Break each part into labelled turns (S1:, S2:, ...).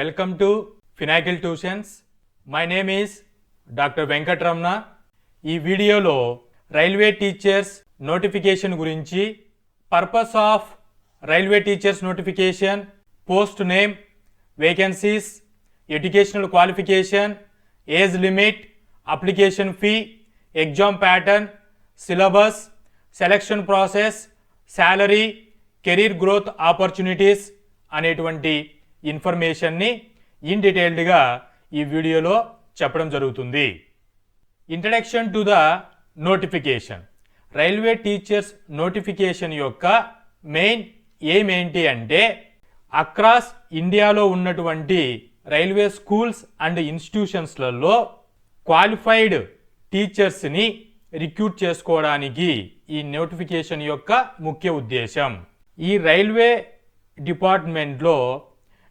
S1: Welcome to Finacle Tuitions. My name is Dr. Venkatramna. ఈ వీడియోలో railway teachers notification గురించి, purpose of railway teachers notification, post name, vacancies, educational qualification, age limit, application fee, exam pattern, syllabus, selection process, salary, career growth opportunities అనేటువంటి ఇన్ఫర్మేషన్ని in డీటెయిల్డ్గా ఈ వీడియోలో చెప్పడం జరుగుతుంది. Introduction to the notification. Railway teachers notification యొక్క main aim ఏంటి అంటే, అక్రాస్ ఇండియాలో ఉన్నటువంటి రైల్వే స్కూల్స్ అండ్ ఇన్స్టిట్యూషన్స్లలో క్వాలిఫైడ్ టీచర్స్ని రిక్రూట్ చేసుకోవడానికి ఈ నోటిఫికేషన్ యొక్క ముఖ్య ఉద్దేశం. ఈ రైల్వే డిపార్ట్మెంట్లో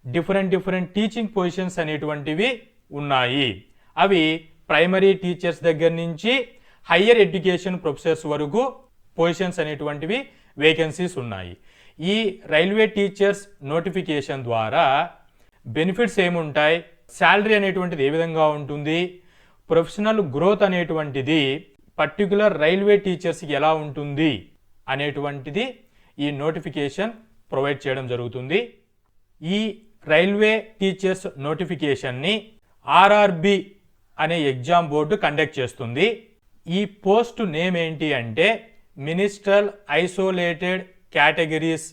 S1: డిఫరెంట్ టీచింగ్ పొజిషన్స్ అనేటువంటివి ఉన్నాయి. అవి ప్రైమరీ టీచర్స్ దగ్గర నుంచి హయ్యర్ ఎడ్యుకేషన్ ప్రొఫెసర్స్ వరకు పొజిషన్స్ అనేటువంటివి వేకెన్సీస్ ఉన్నాయి. ఈ రైల్వే టీచర్స్ నోటిఫికేషన్ ద్వారా బెనిఫిట్స్ ఏముంటాయి, శాలరీ అనేటువంటిది ఏ విధంగా ఉంటుంది, ప్రొఫెషనల్ గ్రోత్ అనేటువంటిది పర్టికులర్ రైల్వే టీచర్స్కి ఎలా ఉంటుంది అనేటువంటిది ఈ నోటిఫికేషన్ ప్రొవైడ్ చేయడం జరుగుతుంది. ఈ రైల్వే టీచర్స్ నోటిఫికేషన్ని ఆర్ఆర్బి అనే ఎగ్జామ్ బోర్డు కండక్ట్ చేస్తుంది. ఈ పోస్ట్ నేమ్ ఏంటి అంటే మినిస్ట్రల్ ఐసోలేటెడ్ కేటగిరీస్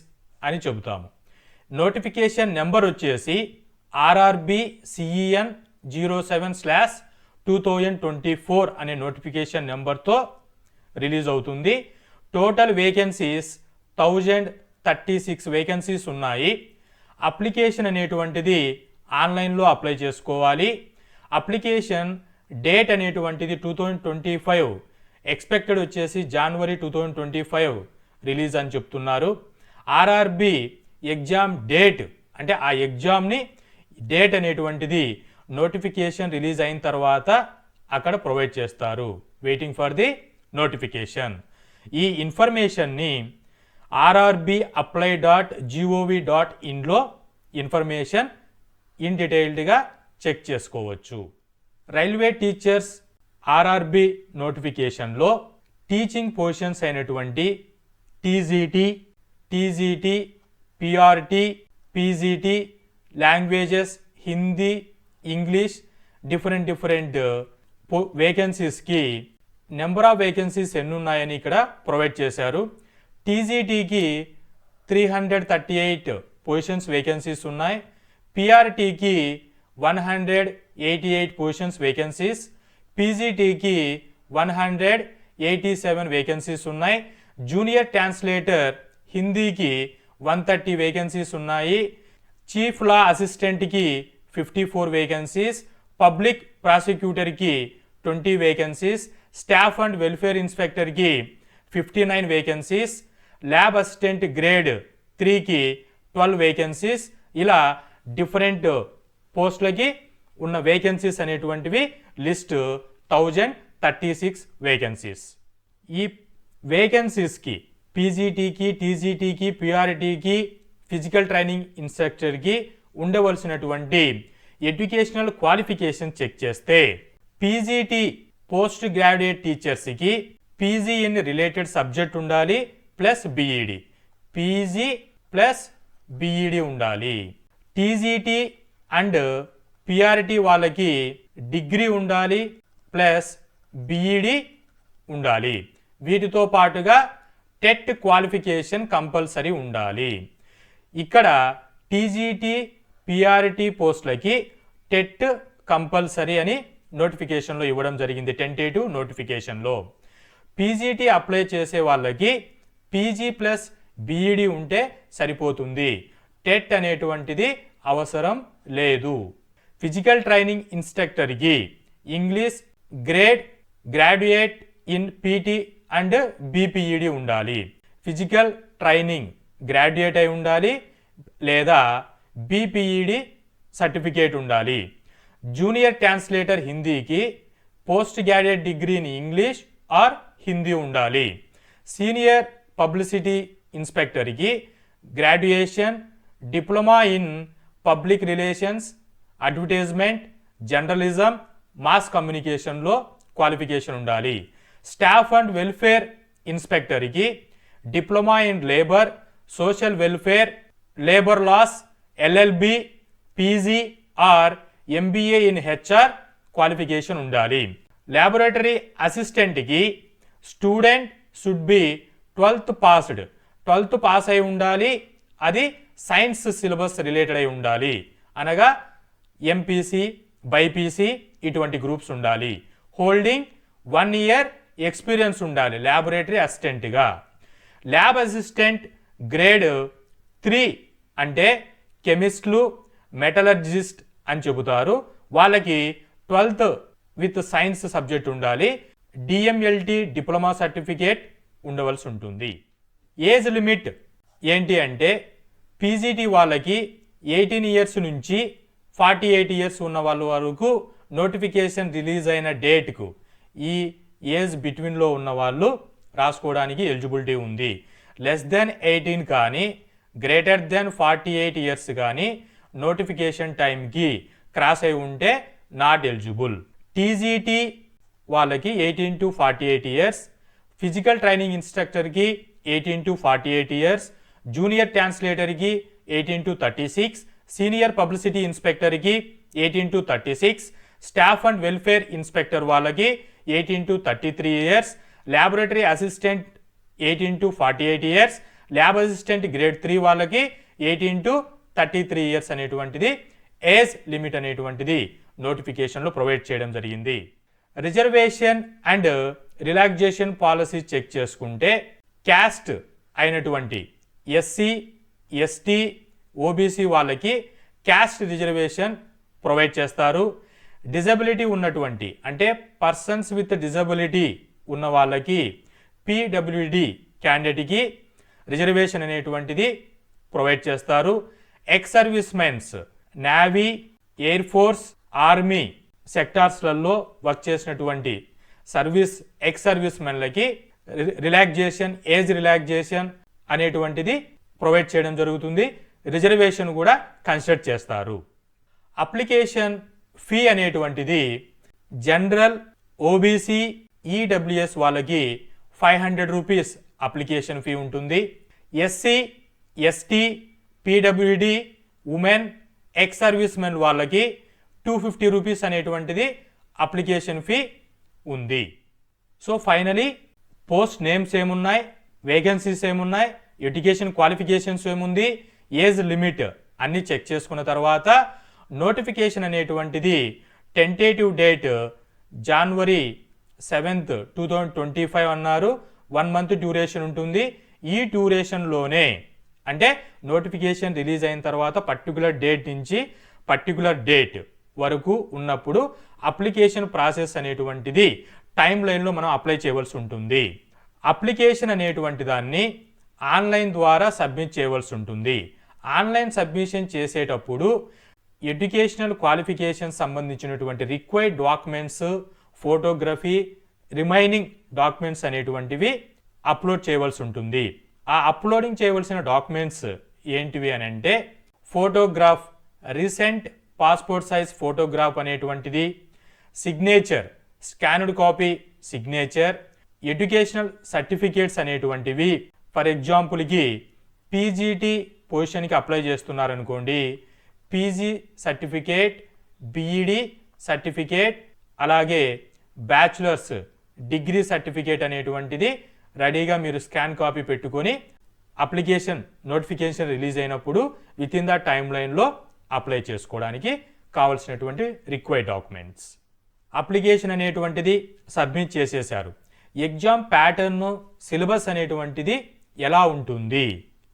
S1: అని చెబుతాము. నోటిఫికేషన్ నెంబర్ వచ్చేసి ఆర్ఆర్బి సిఈఎన్ 07/2024 అనే నోటిఫికేషన్ నెంబర్తో రిలీజ్ అవుతుంది. టోటల్ వేకెన్సీస్ 1036 వేకెన్సీస్ ఉన్నాయి. అప్లికేషన్ అనేటువంటిది ఆన్లైన్లో అప్లై చేసుకోవాలి. అప్లికేషన్ డేట్ అనేటువంటిది 2025, ఎక్స్పెక్టెడ్ వచ్చేసి January 2025 రిలీజ్ అని చెప్తున్నారు. ఆర్ఆర్బి ఎగ్జామ్ డేట్ అంటే ఆ ఎగ్జామ్ని డేట్ అనేటువంటిది నోటిఫికేషన్ రిలీజ్ అయిన తర్వాత అక్కడ ప్రొవైడ్ చేస్తారు. Waiting for the notification. ఈ ఇన్ఫర్మేషన్ని rrbapply.gov.inలో ఇన్ఫర్మేషన్ ఇన్ డీటెయిల్డ్గా చెక్ చేసుకోవచ్చు. రైల్వే టీచర్స్ ఆర్ఆర్బి నోటిఫికేషన్లో టీచింగ్ పొజిషన్స్ అయినటువంటి TGT, PRT, PGT, languages Hindi, English, different వేకెన్సీస్కి నెంబర్ ఆఫ్ వేకెన్సీస్ ఎన్ని ఉన్నాయని ఇక్కడ ప్రొవైడ్ చేశారు. టీజీటీకి 338 పొజిషన్స్ వేకెన్సీస్ ఉన్నాయి. పిఆర్టీకి 188 పొజిషన్స్ వేకెన్సీస్, పీజీటీకి 187 వేకెన్సీస్ ఉన్నాయి. జూనియర్ ట్రాన్స్లేటర్ హిందీకి 130 వేకెన్సీస్ ఉన్నాయి. చీఫ్ లా అసిస్టెంట్కి 54 వేకెన్సీస్, పబ్లిక్ ప్రాసిక్యూటర్కి 20 వేకెన్సీస్, స్టాఫ్ అండ్ వెల్ఫేర్ ఇన్స్పెక్టర్కి 59 వేకెన్సీస్, ల్యాబ్ అసిస్టెంట్ గ్రేడ్ 3కి 12 వేకెన్సీస్. ఇలా డిఫరెంట్ పోస్టులకి ఉన్న వేకెన్సీస్ అనేటువంటివి లిస్ట్ 1036 వేకెన్సీస్. ఈ వేకెన్సీస్కి పీజీటీకి, టీజీటీకి, పిఆర్టీకి, ఫిజికల్ ట్రైనింగ్ ఇన్స్ట్రక్టర్కి ఉండవలసినటువంటి ఎడ్యుకేషనల్ క్వాలిఫికేషన్ చెక్ చేస్తే పీజీటీ పోస్ట్ గ్రాడ్యుయేట్ టీచర్స్కి పీజీఎన్ రిలేటెడ్ సబ్జెక్ట్ ఉండాలి plus BEd, PG plus BEd ఉండాలి. టీజీటీ అండ్ పిఆర్టీ వాళ్ళకి డిగ్రీ ఉండాలి ప్లస్ బీఈడి ఉండాలి. వీటితో పాటుగా టెట్ క్వాలిఫికేషన్ కంపల్సరీ ఉండాలి. ఇక్కడ టీజీటీ, పిఆర్టీ పోస్టులకి టెట్ కంపల్సరీ అని నోటిఫికేషన్లో ఇవ్వడం జరిగింది. టెంటేటివ్ నోటిఫికేషన్లో పీజీటీ అప్లై చేసే వాళ్ళకి పీజీ ప్లస్ బీఈడి ఉంటే సరిపోతుంది. టెట్ అనేటువంటిది అవసరం లేదు. ఫిజికల్ ట్రైనింగ్ ఇన్స్ట్రక్టర్కి English graduate in PT and BPEd ఉండాలి. ఫిజికల్ ట్రైనింగ్ గ్రాడ్యుయేట్ అయి ఉండాలి లేదా బీపీఈడి సర్టిఫికేట్ ఉండాలి. జూనియర్ ట్రాన్స్లేటర్ హిందీకి post graduate degree in English or Hindi ఉండాలి. సీనియర్ పబ్లిసిటీ ఇన్స్పెక్టర్కి graduation, diploma in public relations advertisement, journalism, mass కమ్యూనికేషన్లో క్వాలిఫికేషన్ ఉండాలి. స్టాఫ్ అండ్ వెల్ఫేర్ ఇన్స్పెక్టర్కి diploma in labour, social welfare, labour laws, LLB, PG or MBA in HR qualification ఉండాలి. Laboratory అసిస్టెంట్కి student should be 12th passed, 12th pass అయి ఉండాలి. అది science syllabus related అయి ఉండాలి. అనగా ఎంపీసీ, బైపీసీ ఇటువంటి గ్రూప్స్ ఉండాలి. హోల్డింగ్ 1 year ఎక్స్పీరియన్స్ ఉండాలి ల్యాబొరేటరీ అసిస్టెంట్గా. ల్యాబ్ అసిస్టెంట్ గ్రేడ్ 3 అంటే కెమిస్ట్లు, మెటలర్జిస్ట్ అని చెబుతారు. వాళ్ళకి 12th విత్ సైన్స్ సబ్జెక్ట్ ఉండాలి. డిఎంఎల్టి డిప్లొమా సర్టిఫికేట్ ఉండవలసి ఉంటుంది. ఏజ్ లిమిట్ ఏంటి అంటే పీజీటీ వాళ్ళకి 18 years నుంచి 48 years ఉన్న వాళ్ళ వరకు నోటిఫికేషన్ రిలీజ్ అయిన డేట్కు ఈ ఏజ్ బిట్వీన్లో ఉన్న వాళ్ళు రాసుకోవడానికి ఎలిజిబిలిటీ ఉంది. లెస్ దెన్ 18 కానీ గ్రేటర్ దెన్ 48 years కానీ నోటిఫికేషన్ టైంకి క్రాస్ అయి ఉంటే నాట్ ఎలిజిబుల్. టీజీటీ వాళ్ళకి 18 to 48 years, ఫిజికల్ ట్రైనింగ్ ఇన్స్ట్రక్టర్కి 18 to 48 years, జూనియర్ ట్రాన్స్లేటర్కి 18 to 36, సీనియర్ పబ్లిసిటీ ఇన్స్పెక్టర్కి 18 to 36, staff and welfare inspector వాళ్ళకి 18 to 33 years, laboratory assistant 18 to 48 years, lab assistant grade 3 వాళ్ళకి 18 to 33 years అనేటువంటిది ఏజ్ లిమిట్ అనేటువంటిది నోటిఫికేషన్లో provide చేయడం జరిగింది. Reservation and relaxation policy check చేసుకుంటే క్యాస్ట్ అయినటువంటి ఎస్సీ, ఎస్టీ, ఓబీసీ వాళ్ళకి క్యాస్ట్ రిజర్వేషన్ ప్రొవైడ్ చేస్తారు. డిజబిలిటీ ఉన్నటువంటి అంటే పర్సన్స్ విత్ డిజబిలిటీ ఉన్న వాళ్ళకి పీడబ్ల్యూడి క్యాండిడేట్కి రిజర్వేషన్ అనేటువంటిది ప్రొవైడ్ చేస్తారు. Ex service mens navy, air force, army సెక్టార్స్లలో వర్క్ చేసినటువంటి ఎక్స్ సర్వీస్ మెన్లకి రిలాక్సేషన్, ఏజ్ రిలాక్సేషన్ అనేటువంటిది ప్రొవైడ్ చేయడం జరుగుతుంది. రిజర్వేషన్ కూడా కన్సిడర్ చేస్తారు. అప్లికేషన్ ఫీ అనేటువంటిది జనరల్, ఓబీసీ, ఈడబ్ల్యూఎస్ వాళ్ళకి 500 rupees అప్లికేషన్ ఫీ ఉంటుంది. SC, ST, PWD, women, ex service men వాళ్ళకి 250 rupees అనేటువంటిది అప్లికేషన్ ఫీ ఉంది. సో ఫైనలీ పోస్ట్ నేమ్స్ ఏమున్నాయి, వేకెన్సీస్ ఏమున్నాయి, ఎడ్యుకేషన్ క్వాలిఫికేషన్స్ ఏముంది, ఏజ్ లిమిట్ అన్నీ చెక్ చేసుకున్న తర్వాత నోటిఫికేషన్ అనేటువంటిది టెంటేటివ్ డేట్ January 7th 2025 అన్నారు. 1 month డ్యూరేషన్ ఉంటుంది. ఈ డ్యూరేషన్లోనే అంటే నోటిఫికేషన్ రిలీజ్ అయిన తర్వాత పర్టికులర్ డేట్ నుంచి పర్టికులర్ డేట్ వరకు ఉన్నప్పుడు అప్లికేషన్ ప్రాసెస్ అనేటువంటిది టైం లైన్లో మనం అప్లై చేయవలసి ఉంటుంది. అప్లికేషన్ అనేటువంటి దాన్ని ఆన్లైన్ ద్వారా సబ్మిట్ చేయవలసి ఉంటుంది. ఆన్లైన్ సబ్మిషన్ చేసేటప్పుడు ఎడ్యుకేషనల్ క్వాలిఫికేషన్ సంబంధించినటువంటి required documents, photography, remaining documents అనేటువంటివి అప్లోడ్ చేయవలసి ఉంటుంది. ఆ అప్లోడింగ్ చేయవలసిన డాక్యుమెంట్స్ ఏంటివి అని అంటే photograph, recent passport size photograph అనేటువంటిది, signature, scanned copy signature, educational certificates అనేటువంటివి. ఫర్ ఎగ్జాంపుల్కి పీజీటీ పొజిషన్కి అప్లై చేస్తున్నారనుకోండి, పీజీ సర్టిఫికేట్, బీఈడి సర్టిఫికేట్, అలాగే బ్యాచులర్స్ డిగ్రీ సర్టిఫికేట్ అనేటువంటిది రెడీగా మీరు స్కాన్ కాపీ పెట్టుకొని అప్లికేషన్ నోటిఫికేషన్ రిలీజ్ అయినప్పుడు విత్ ఇన్ ద టైమ్ లైన్లో అప్లై చేసుకోవడానికి కావాల్సినటువంటి రిక్వైర్డ్ డాక్యుమెంట్స్. అప్లికేషన్ అనేటువంటిది సబ్మిట్ చేసేశారు. ఎగ్జామ్ ప్యాటర్న్, సిలబస్ అనేటువంటిది ఎలా ఉంటుంది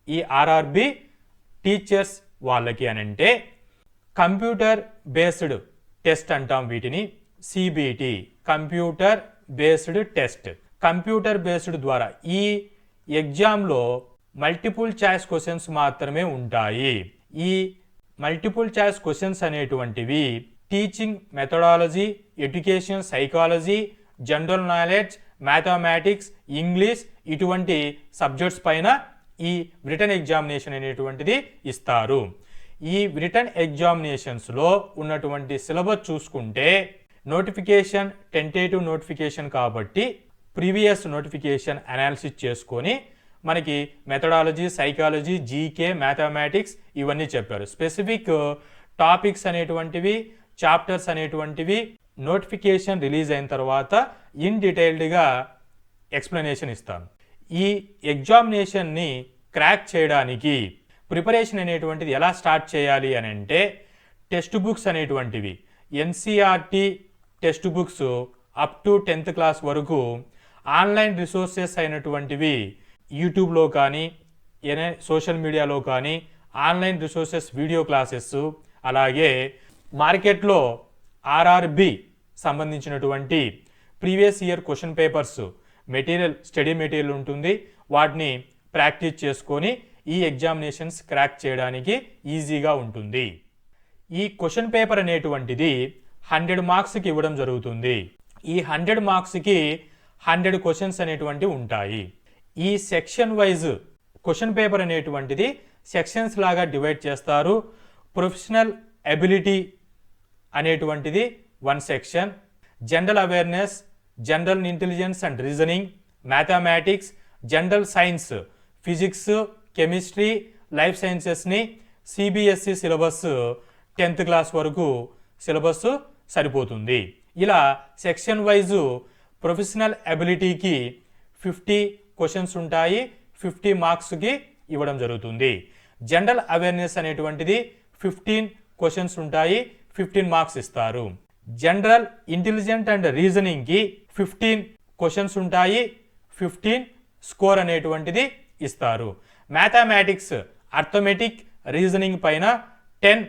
S1: ఈ ఆర్ఆర్బి టీచర్స్ వాళ్ళకి అని అంటే కంప్యూటర్ బేస్డ్ టెస్ట్ అంటాం వీటిని. CBT computer based test. Computer based ద్వారా ఈ ఎగ్జామ్లో మల్టిపుల్ చాయిస్ క్వశ్చన్స్ మాత్రమే ఉంటాయి. ఈ మల్టిపుల్ చాయిస్ క్వశ్చన్స్ అనేటువంటివి teaching methodology, education psychology, general knowledge, mathematics, English ఇటువంటి సబ్జెక్ట్స్ పైన ఈ రిటన్ ఎగ్జామినేషన్ అనేటువంటిది ఇస్తారు. ఈ రిటర్న్ ఎగ్జామినేషన్స్లో ఉన్నటువంటి సిలబస్ చూసుకుంటే నోటిఫికేషన్ టెంటేటివ్ నోటిఫికేషన్ కాబట్టి ప్రీవియస్ నోటిఫికేషన్ అనాలిసిస్ చేసుకొని మనకి మెథడాలజీ, సైకాలజీ, జీకే, మ్యాథమెటిక్స్ ఇవన్నీ చెప్పారు. స్పెసిఫిక్ టాపిక్స్ అనేటువంటివి, చాప్టర్స్ అనేటువంటివి నోటిఫికేషన్ రిలీజ్ అయిన తర్వాత ఇన్ డీటెయిల్డ్గా ఎక్స్ప్లెనేషన్ ఇస్తాను. ఈ ఎగ్జామినేషన్ని క్రాక్ చేయడానికి ప్రిపరేషన్ అనేటువంటిది ఎలా స్టార్ట్ చేయాలి అని అంటే టెక్స్ట్ బుక్స్ అనేటువంటివి NCERT text books up to 10th class వరకు ఆన్లైన్ రిసోర్సెస్ అయినటువంటివి యూట్యూబ్లో కానీ సోషల్ మీడియాలో కానీ ఆన్లైన్ రిసోర్సెస్ వీడియో క్లాసెస్, అలాగే మార్కెట్లో ఆర్ఆర్బి సంబంధించినటువంటి previous year question papers material, study material ఉంటుంది. వాటిని ప్రాక్టీస్ చేసుకొని ఈ ఎగ్జామినేషన్స్ క్రాక్ చేయడానికి ఈజీగా ఉంటుంది. ఈ క్వశ్చన్ పేపర్ అనేటువంటిది 100 మార్క్స్కి ఇవ్వడం జరుగుతుంది. ఈ 100 మార్క్స్కి 100 క్వశ్చన్స్ అనేటువంటివి ఉంటాయి. ఈ సెక్షన్ వైజ్ క్వశ్చన్ పేపర్ అనేటువంటిది సెక్షన్స్ లాగా డివైడ్ చేస్తారు. ప్రొఫెషనల్ ఎబిలిటీ అనేటువంటిది 1 section, general awareness, general intelligence and reasoning, mathematics, general science, physics, chemistry, life సైన్సెస్ని సిబిఎస్ఈ సిలబస్ 10th క్లాస్ వరకు సిలబస్ సరిపోతుంది. ఇలా సెక్షన్ వైజు ప్రొఫెషనల్ ఎబిలిటీకి 50 క్వశ్చన్స్ ఉంటాయి, 50 మార్క్స్కి ఇవ్వడం జరుగుతుంది. జనరల్ అవేర్నెస్ అనేటువంటిది 15 క్వశ్చన్స్ ఉంటాయి, 15 మార్క్స్ ఇస్తారు. జనరల్ ఇంటెలిజెంట్ అండ్ రీజనింగ్కి 15 క్వశ్చన్స్ ఉంటాయి, 15 స్కోర్ అనేటువంటిది ఇస్తారు. మ్యాథమెటిక్స్, అర్థమెటిక్, రీజనింగ్ పైన 10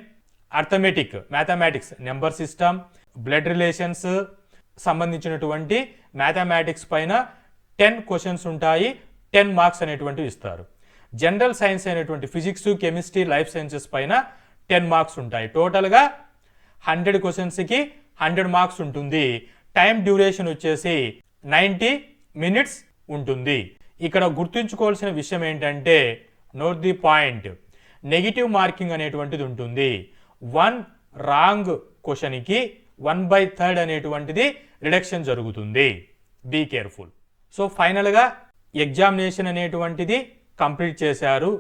S1: arithmetic, mathematics, number system, blood relations సంబంధించినటువంటి మ్యాథమెటిక్స్ పైన 10 క్వశ్చన్స్ ఉంటాయి, 10 మార్క్స్ అనేటువంటివి ఇస్తారు. జనరల్ సైన్స్ అయినటువంటి ఫిజిక్స్, కెమిస్ట్రీ, లైఫ్ సైన్సెస్ పైన 10 మార్క్స్ ఉంటాయి. టోటల్గా 100 క్వశ్చన్స్కి 100 మార్క్స్ ఉంటుంది. టైం డ్యూరేషన్ వచ్చేసి 90 మినిట్స్ ఉంటుంది. ఇక్కడ గుర్తుంచుకోవాల్సిన విషయం ఏంటంటే, note the point, negative marking అనేటువంటిది ఉంటుంది. 1 రాంగ్ క్వశ్చన్కి 1/3 అనేటువంటిది రిడక్షన్ జరుగుతుంది. Be careful. సో ఫైనల్గా ఎగ్జామినేషన్ అనేటువంటిది కంప్లీట్ చేశారు.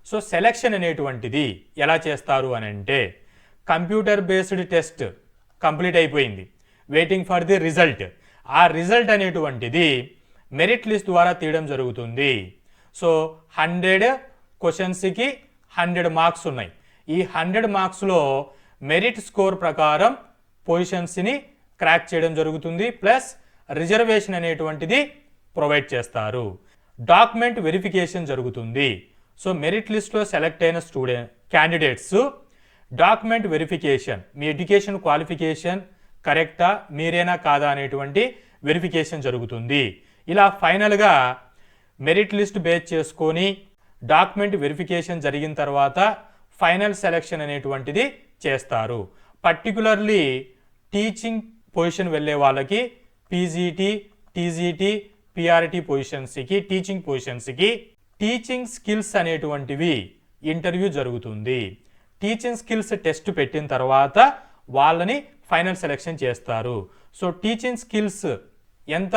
S1: సో సెలెక్షన్ అనేటువంటిది ఎలా చేస్తారు అని అంటే, కంప్యూటర్ బేస్డ్ టెస్ట్ కంప్లీట్ అయిపోయింది, వెయిటింగ్ ఫర్ ది రిజల్ట్. ఆ రిజల్ట్ అనేటువంటిది మెరిట్ లిస్ట్ ద్వారా తీయడం జరుగుతుంది. సో 100 క్వశ్చన్స్కి 100 మార్క్స్ ఉన్నాయి. ఈ 100 మార్క్స్లో మెరిట్ స్కోర్ ప్రకారం పొజిషన్స్ని క్రాక్ చేయడం జరుగుతుంది, ప్లస్ రిజర్వేషన్ అనేటువంటిది ప్రొవైడ్ చేస్తారు. డాక్యుమెంట్ వెరిఫికేషన్ జరుగుతుంది. సో మెరిట్ లిస్ట్లో సెలెక్ట్ అయిన క్యాండిడేట్స్ డాక్యుమెంట్ వెరిఫికేషన్, మీ ఎడ్యుకేషన్ క్వాలిఫికేషన్ కరెక్టా, మీరేనా కాదా అనేటువంటి వెరిఫికేషన్ జరుగుతుంది. ఇలా ఫైనల్గా మెరిట్ లిస్ట్ బేస్ చేసుకొని డాక్యుమెంట్ వెరిఫికేషన్ జరిగిన తర్వాత ఫైనల్ సెలెక్షన్ అనేటువంటిది చేస్తారు. పర్టికులర్లీ టీచింగ్ పొజిషన్ వెళ్ళే వాళ్ళకి పీజీటీ, టీజీటీ, పిఆర్టీ పొజిషన్స్కి, టీచింగ్ పొజిషన్స్కి టీచింగ్ స్కిల్స్ అనేటువంటివి ఇంటర్వ్యూ జరుగుతుంది. టీచింగ్ స్కిల్స్ టెస్ట్ పెట్టిన తర్వాత వాళ్ళని ఫైనల్ సెలెక్షన్ చేస్తారు. సో టీచింగ్ స్కిల్స్ ఎంత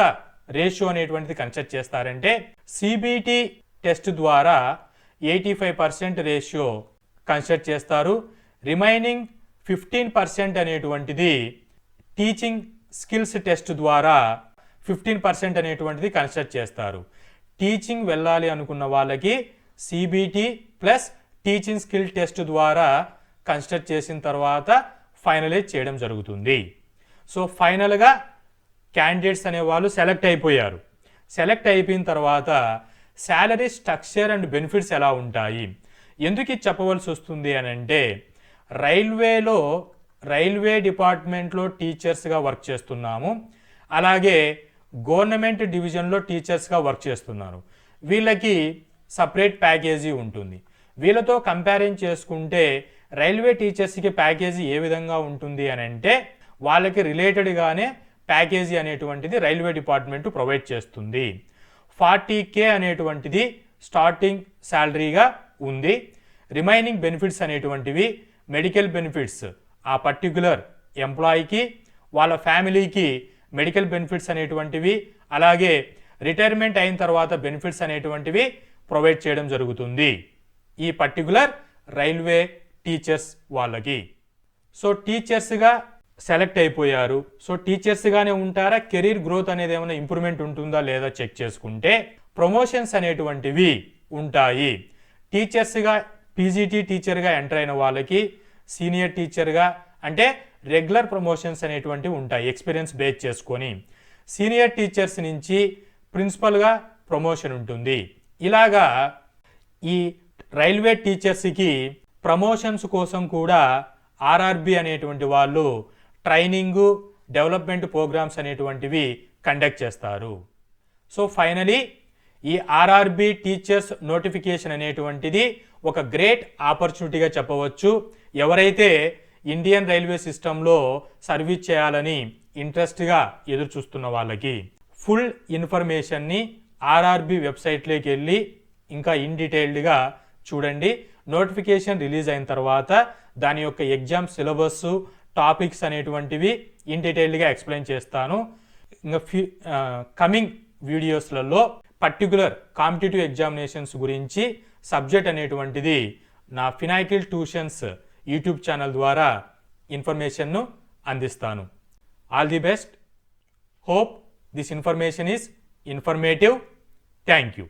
S1: రేషియో అనేటువంటిది కన్సిడర్ చేస్తారంటే, సిబిటి టెస్ట్ ద్వారా 85% రేషియో కన్సిడర్ చేస్తారు. రిమైనింగ్ 15% అనేటువంటిది టీచింగ్ స్కిల్స్ టెస్ట్ ద్వారా 15% అనేటువంటిది కన్సిడర్ చేస్తారు. టీచింగ్ వెళ్ళాలి అనుకున్న వాళ్ళకి CBT plus teaching skill test ద్వారా కన్సిడర్ చేసిన తర్వాత ఫైనలైజ్ చేయడం జరుగుతుంది. సో ఫైనల్గా క్యాండిడేట్స్ అనేవాళ్ళు సెలెక్ట్ అయిపోయారు. సెలెక్ట్ అయిపోయిన తర్వాత శాలరీ స్ట్రక్చర్ అండ్ బెనిఫిట్స్ ఎలా ఉంటాయి, ఎందుకు ఇది చెప్పవలసి వస్తుంది అని అంటే, రైల్వే డిపార్ట్మెంట్లో టీచర్స్గా వర్క్ చేస్తున్నాము, అలాగే గవర్నమెంట్ డివిజన్లో టీచర్స్గా వర్క్ చేస్తున్నారు. వీళ్ళకి సపరేట్ ప్యాకేజీ ఉంటుంది. వీళ్ళతో కంపారిజన్ చేసుకుంటే రైల్వే టీచర్స్కి ప్యాకేజీ ఏ విధంగా ఉంటుంది అని అంటే, వాళ్ళకి రిలేటెడ్గానే ప్యాకేజీ అనేటువంటిది రైల్వే డిపార్ట్మెంట్ ప్రొవైడ్ చేస్తుంది. 40K అనేటువంటిది స్టార్టింగ్ శాలరీగా ఉంది. రిమైనింగ్ బెనిఫిట్స్ అనేటువంటివి మెడికల్ బెనిఫిట్స్ ఆ పర్టిక్యులర్ ఎంప్లాయీకి వాళ్ళ ఫ్యామిలీకి మెడికల్ బెనిఫిట్స్ అనేటువంటివి, అలాగే రిటైర్మెంట్ అయిన తర్వాత బెనిఫిట్స్ అనేటువంటివి ప్రొవైడ్ చేయడం జరుగుతుంది ఈ పర్టిక్యులర్ రైల్వే టీచర్స్ వాళ్ళకి. సో టీచర్స్గా సెలెక్ట్ అయిపోయారు. సో టీచర్స్గానే ఉంటారా, కెరీర్ గ్రోత్ అనేది ఏమైనా ఇంప్రూవ్మెంట్ ఉంటుందా లేదా చెక్ చేసుకుంటే ప్రమోషన్స్ అనేటువంటివి ఉంటాయి. టీచర్స్గా పీజీటీ టీచర్గా ఎంటర్ అయిన వాళ్ళకి సీనియర్ టీచర్గా అంటే రెగ్యులర్ ప్రమోషన్స్ అనేటువంటివి ఉంటాయి ఎక్స్పీరియన్స్ బేస్ చేసుకొని. సీనియర్ టీచర్స్ నుంచి ప్రిన్సిపల్గా ప్రమోషన్ ఉంటుంది. ఇలాగా ఈ రైల్వే టీచర్స్కి ప్రమోషన్స్ కోసం కూడా ఆర్ఆర్బి అనేటువంటి వాళ్ళు ట్రైనింగు డెవలప్మెంట్ ప్రోగ్రామ్స్ అనేటువంటివి కండక్ట్ చేస్తారు. సో ఫైనలీ ఈ ఆర్ఆర్బి టీచర్స్ నోటిఫికేషన్ అనేటువంటిది ఒక గ్రేట్ ఆపర్చునిటీగా చెప్పవచ్చు. ఎవరైతే ఇండియన్ రైల్వే సిస్టంలో సర్వీస్ చేయాలని ఇంట్రెస్ట్గా ఎదురు చూస్తున్న వాళ్ళకి ఫుల్ ఇన్ఫర్మేషన్ని ఆర్ఆర్బి వెబ్సైట్లోకి వెళ్ళి ఇంకా ఇన్ డీటెయిల్డ్గా చూడండి. నోటిఫికేషన్ రిలీజ్ అయిన తర్వాత దాని యొక్క ఎగ్జామ్ సిలబస్ టాపిక్స్ అనేటువంటివి ఇన్ డీటెయిల్డ్గా ఎక్స్ప్లెయిన్ చేస్తాను. ఇంకా కమింగ్ వీడియోస్లలో పర్టికులర్ కాంపిటేటివ్ ఎగ్జామినేషన్స్ గురించి సబ్జెక్ట్ అనేటువంటిది నా ఫినాకిల్ ట్యూషన్స్ యూట్యూబ్ ఛానల్ ద్వారా ఇన్ఫర్మేషన్ను అందిస్తాను. All the best. Hope this information is informative. Thank you.